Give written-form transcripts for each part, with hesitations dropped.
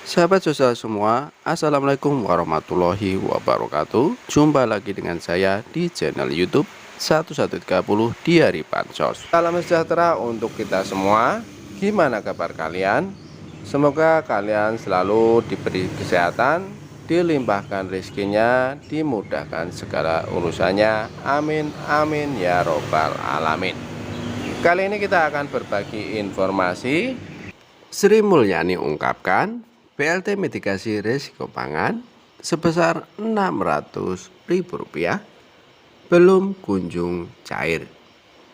Sahabat sosial semua, Assalamualaikum warahmatullahi wabarakatuh. Jumpa lagi dengan saya di channel YouTube 1130 di hari Bansos. Salam sejahtera untuk kita semua. Gimana kabar kalian? Semoga kalian selalu diberi kesehatan, dilimpahkan rezekinya, dimudahkan segala urusannya. Amin amin ya robbal alamin. Kali ini kita akan berbagi informasi. Sri Mulyani ungkapkan BLT mitigasi risiko pangan sebesar Rp600.000 belum kunjung cair.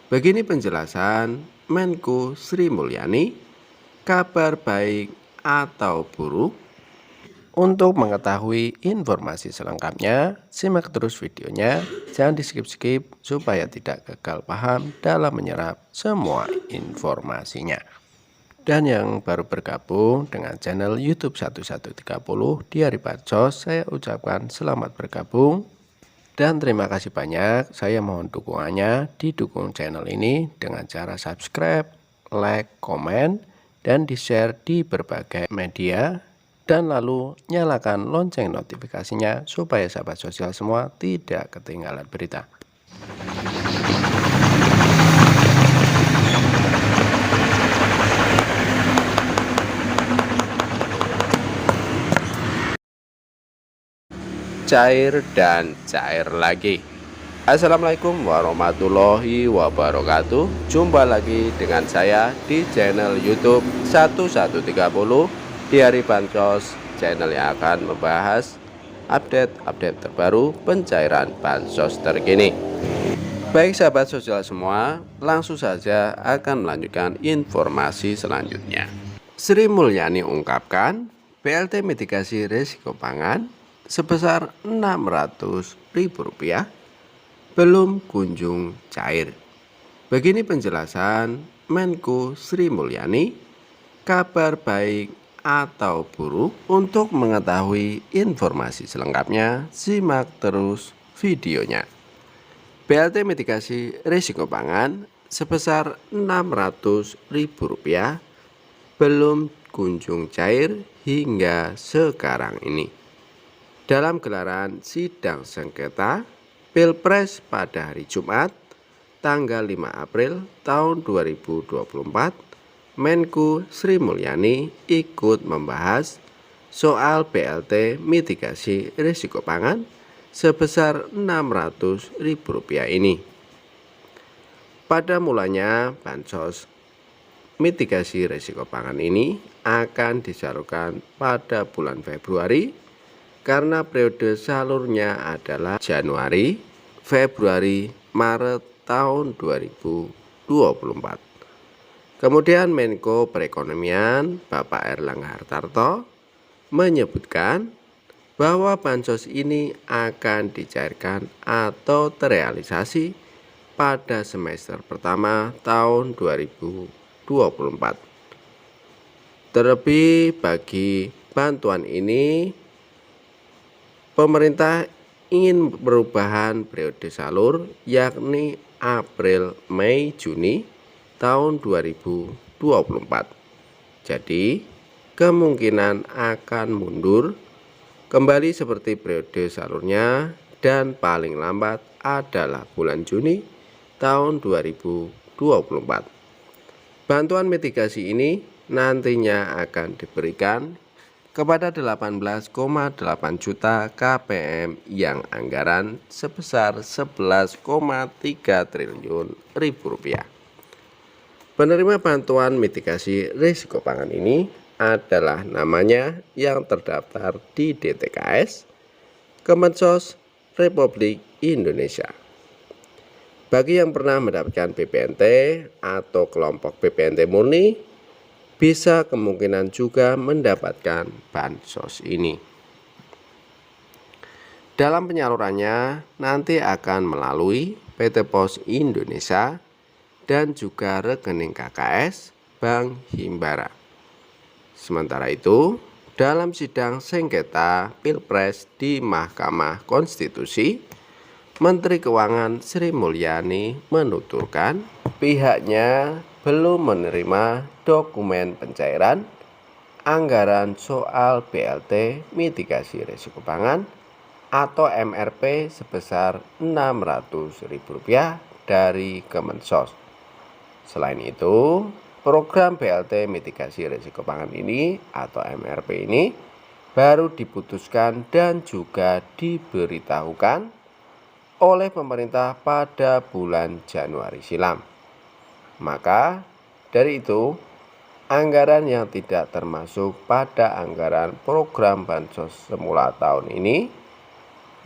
Begini penjelasan Menko Sri Mulyani. Kabar baik atau buruk? Untuk mengetahui informasi selengkapnya, simak terus videonya, jangan di skip-skip supaya tidak gagal paham dalam menyerap semua informasinya. Dan yang baru bergabung dengan channel YouTube 1130 di hari Bansos, saya ucapkan selamat bergabung dan terima kasih banyak. Saya mohon dukungannya, didukung channel ini dengan cara subscribe, like, komen, dan di-share di berbagai media, dan lalu nyalakan lonceng notifikasinya supaya sahabat sosial semua tidak ketinggalan berita. Cair dan cair lagi. Assalamualaikum warahmatullahi wabarakatuh. Jumpa lagi dengan saya di channel YouTube 1130 di hari Bansos, channel yang akan membahas update terbaru pencairan bansos terkini. Baik sahabat sosial semua, langsung saja akan melanjutkan informasi selanjutnya. Sri Mulyani ungkapkan BLT mitigasi risiko pangan sebesar Rp600.000 belum kunjung cair. Begini penjelasan Menko Sri Mulyani. Kabar baik atau buruk? Untuk mengetahui informasi selengkapnya, simak terus videonya. BLT mitigasi risiko pangan sebesar Rp600.000 belum kunjung cair hingga sekarang ini. Dalam gelaran sidang sengketa Pilpres pada hari Jumat tanggal 5 April tahun 2024, Menko Sri Mulyani ikut membahas soal BLT mitigasi risiko pangan sebesar Rp600.000 ini. Pada mulanya bansos mitigasi risiko pangan ini akan disalurkan pada bulan Februari karena periode salurnya adalah Januari, Februari, Maret tahun 2024. Kemudian Menko Perekonomian Bapak Erlangga Hartarto menyebutkan bahwa bansos ini akan dicairkan atau terrealisasi pada semester pertama tahun 2024. Terlebih bagi bantuan ini, pemerintah ingin perubahan periode salur yakni April, Mei, Juni tahun 2024. Jadi kemungkinan akan mundur kembali seperti periode salurnya dan paling lambat adalah bulan Juni tahun 2024. Bantuan mitigasi ini nantinya akan diberikan kepada 18,8 juta KPM yang anggaran sebesar Rp11,3 triliun. Penerima bantuan mitigasi risiko pangan ini adalah namanya yang terdaftar di DTKS Kemensos Republik Indonesia. Bagi yang pernah mendapatkan BPNT atau kelompok BPNT murni, bisa kemungkinan juga mendapatkan bansos ini. Dalam penyalurannya nanti akan melalui PT Pos Indonesia dan juga rekening KKS Bank Himbara. Sementara itu, dalam sidang sengketa Pilpres di Mahkamah Konstitusi, Menteri Keuangan Sri Mulyani menuturkan pihaknya belum menerima dokumen pencairan anggaran soal BLT mitigasi risiko pangan atau MRP sebesar Rp600.000 dari Kemensos. Selain itu, program BLT mitigasi risiko pangan ini atau MRP ini baru diputuskan dan juga diberitahukan oleh pemerintah pada bulan Januari silam. Maka dari itu, anggaran yang tidak termasuk pada anggaran program bansos semula tahun ini,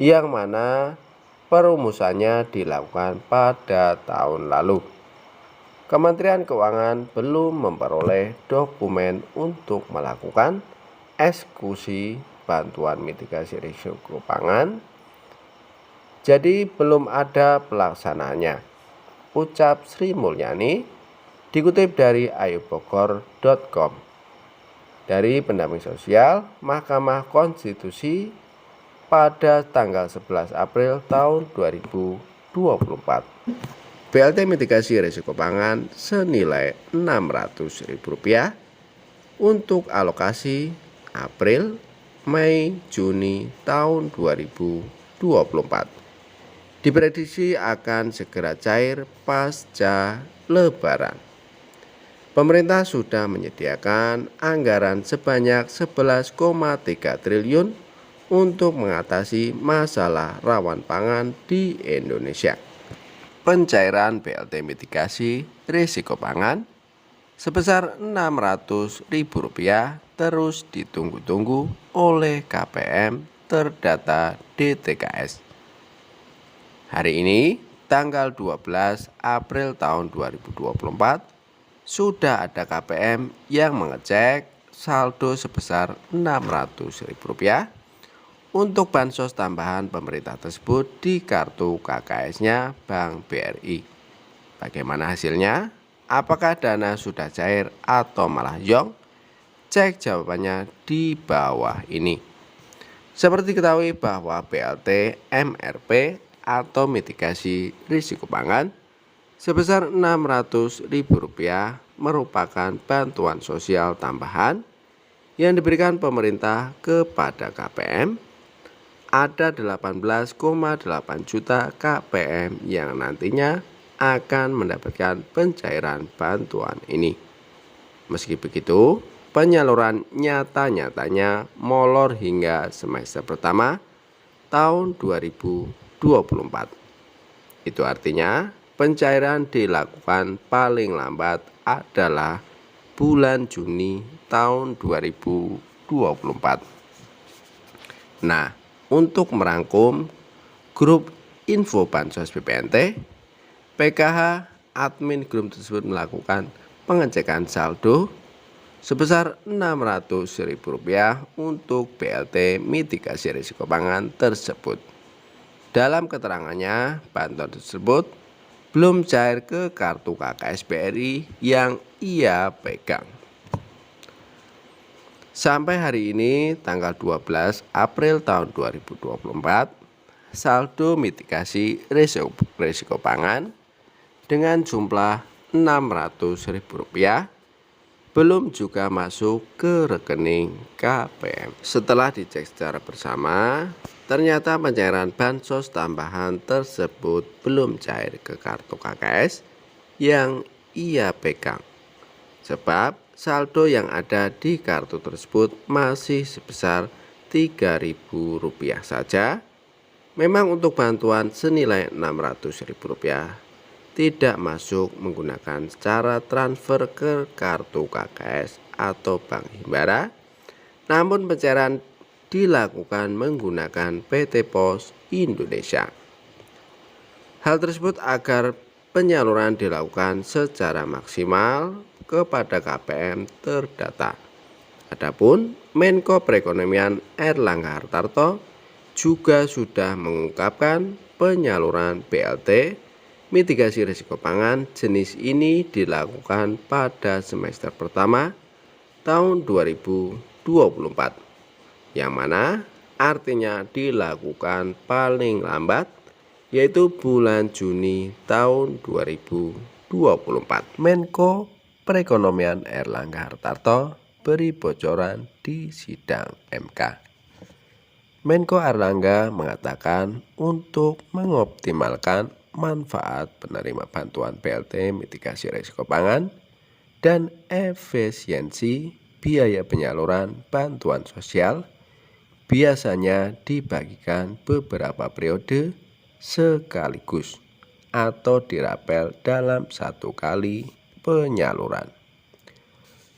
yang mana perumusannya dilakukan pada tahun lalu. Kementerian Keuangan belum memperoleh dokumen untuk melakukan eksekusi bantuan mitigasi risiko pangan, jadi belum ada pelaksanaannya, ucap Sri Mulyani, dikutip dari ayubogor.com. Dari pendamping sosial Mahkamah Konstitusi pada tanggal 11 April tahun 2024. BLT mitigasi risiko pangan senilai Rp600.000 untuk alokasi April, Mei, Juni tahun 2024. Diprediksi akan segera cair pasca Lebaran. Pemerintah sudah menyediakan anggaran sebanyak 11,3 triliun untuk mengatasi masalah rawan pangan di Indonesia. Pencairan BLT mitigasi risiko pangan sebesar Rp600.000 terus ditunggu-tunggu oleh KPM terdata DTKS. Hari ini, tanggal 12 April tahun 2024, sudah ada KPM yang mengecek saldo sebesar Rp600.000 untuk bansos tambahan pemerintah tersebut di kartu KKS-nya Bank BRI. Bagaimana hasilnya? Apakah dana sudah cair atau malah yong? Cek jawabannya di bawah ini. Seperti diketahui bahwa BLT MRP atau mitigasi risiko pangan sebesar Rp600.000 merupakan bantuan sosial tambahan yang diberikan pemerintah kepada KPM. Ada 18,8 juta KPM yang nantinya akan mendapatkan pencairan bantuan ini. Meski begitu, penyaluran nyata-nyatanya molor hingga semester pertama tahun 2024. Itu artinya pencairan dilakukan paling lambat adalah bulan Juni tahun 2024. Nah, untuk merangkum grup info bansos BPNT, PKH admin grup tersebut melakukan pengecekan saldo sebesar Rp600.000 untuk BLT mitigasi risiko pangan tersebut. Dalam keterangannya, bantuan tersebut belum cair ke kartu KKS BRI yang ia pegang. Sampai hari ini, tanggal 12 April tahun 2024, saldo mitigasi risiko pangan dengan jumlah Rp600.000 belum juga masuk ke rekening KPM. Setelah dicek secara bersama, ternyata pencairan bansos tambahan tersebut belum cair ke kartu KKS yang ia pegang. Sebab saldo yang ada di kartu tersebut masih sebesar Rp3.000 saja. Memang untuk bantuan senilai Rp600.000 tidak masuk menggunakan cara transfer ke kartu KKS atau Bank Himbara, namun pencairan dilakukan menggunakan PT Pos Indonesia. Hal tersebut agar penyaluran dilakukan secara maksimal kepada KPM terdata. Adapun Menko Perekonomian Airlangga Hartarto juga sudah mengungkapkan penyaluran BLT mitigasi risiko pangan jenis ini dilakukan pada semester pertama tahun 2024, yang mana artinya dilakukan paling lambat yaitu bulan Juni tahun 2024. Menko Perekonomian Airlangga Hartarto beri bocoran di sidang MK. Menko Airlangga mengatakan untuk mengoptimalkan manfaat penerima bantuan BLT mitigasi risiko pangan dan efisiensi biaya penyaluran bantuan sosial biasanya dibagikan beberapa periode sekaligus atau dirapel dalam satu kali penyaluran.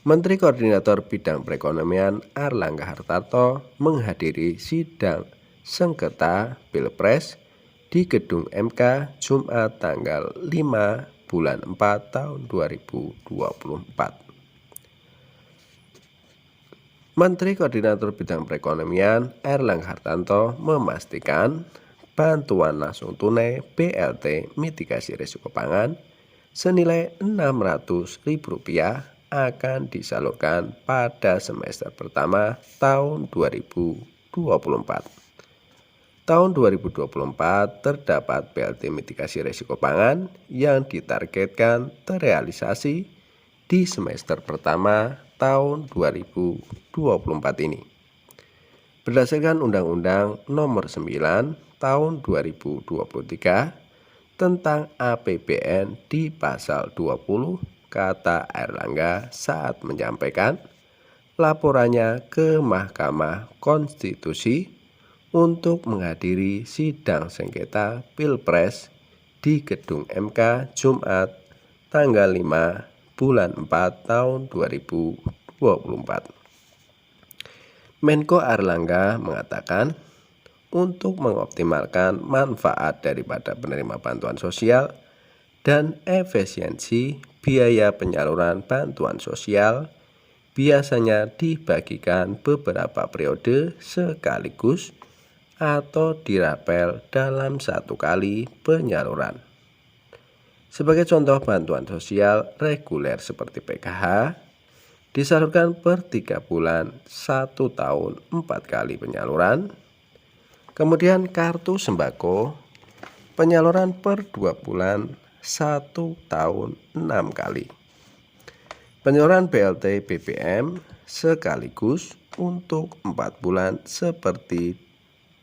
Menteri Koordinator Bidang Perekonomian Airlangga Hartarto menghadiri sidang sengketa Pilpres di Gedung MK Jumat tanggal 5 bulan 4 tahun 2024. Menteri Koordinator Bidang Perekonomian Airlangga Hartarto memastikan bantuan langsung tunai BLT mitigasi risiko pangan senilai Rp600.000 akan disalurkan pada semester pertama tahun 2024. Tahun 2024 terdapat BLT mitigasi risiko pangan yang ditargetkan terrealisasi di semester pertama tahun 2024 ini. Berdasarkan Undang-Undang Nomor 9 Tahun 2023 tentang APBN di pasal 20, kata Airlangga saat menyampaikan laporannya ke Mahkamah Konstitusi untuk menghadiri sidang sengketa Pilpres di Gedung MK Jumat tanggal 5 bulan 4 tahun 2024. Menko Airlangga mengatakan untuk mengoptimalkan manfaat daripada penerima bantuan sosial dan efisiensi biaya penyaluran bantuan sosial biasanya dibagikan beberapa periode sekaligus atau dirapel dalam satu kali penyaluran. Sebagai contoh, bantuan sosial reguler seperti PKH disalurkan per 3 bulan 1 tahun 4 kali penyaluran. Kemudian kartu sembako penyaluran per 2 bulan 1 tahun 6 kali. Penyaluran BLT BBM sekaligus untuk 4 bulan seperti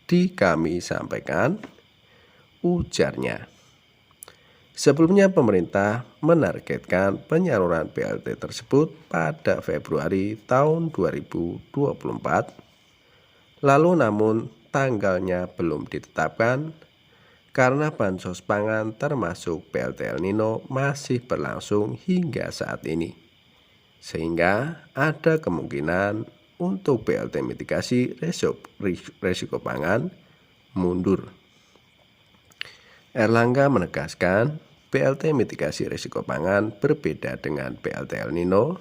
kami sampaikan, ujarnya. Sebelumnya pemerintah menargetkan penyaluran BLT tersebut pada Februari tahun 2024. Lalu namun tanggalnya belum ditetapkan karena bansos pangan termasuk BLT El Nino masih berlangsung hingga saat ini. Sehingga ada kemungkinan untuk BLT mitigasi risiko pangan mundur. Airlangga menegaskan BLT mitigasi risiko pangan berbeda dengan BLT El Nino,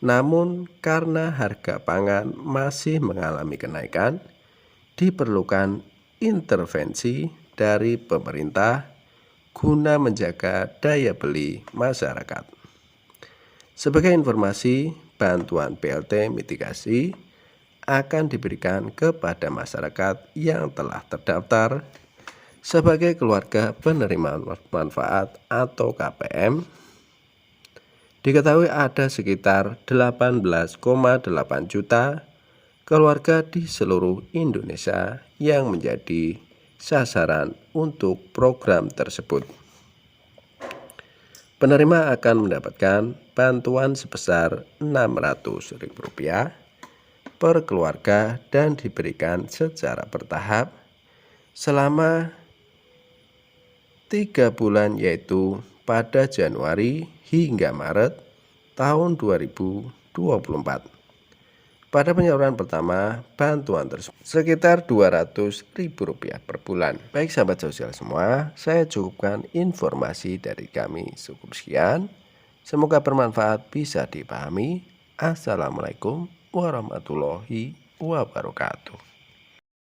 namun karena harga pangan masih mengalami kenaikan, diperlukan intervensi dari pemerintah guna menjaga daya beli masyarakat. Sebagai informasi, bantuan BLT mitigasi akan diberikan kepada masyarakat yang telah terdaftar sebagai keluarga penerima manfaat atau KPM. Diketahui ada sekitar 18,8 juta keluarga di seluruh Indonesia yang menjadi sasaran untuk program tersebut. Penerima akan mendapatkan bantuan sebesar Rp600.000 per keluarga dan diberikan secara bertahap selama 3 bulan, yaitu pada Januari hingga Maret tahun 2024. Pada penyaluran pertama, bantuan tersebut sekitar Rp200.000 per bulan. Baik sahabat sosial semua, saya cukupkan informasi dari kami. Cukup sekian. Semoga bermanfaat, bisa dipahami. Assalamualaikum warahmatullahi wabarakatuh.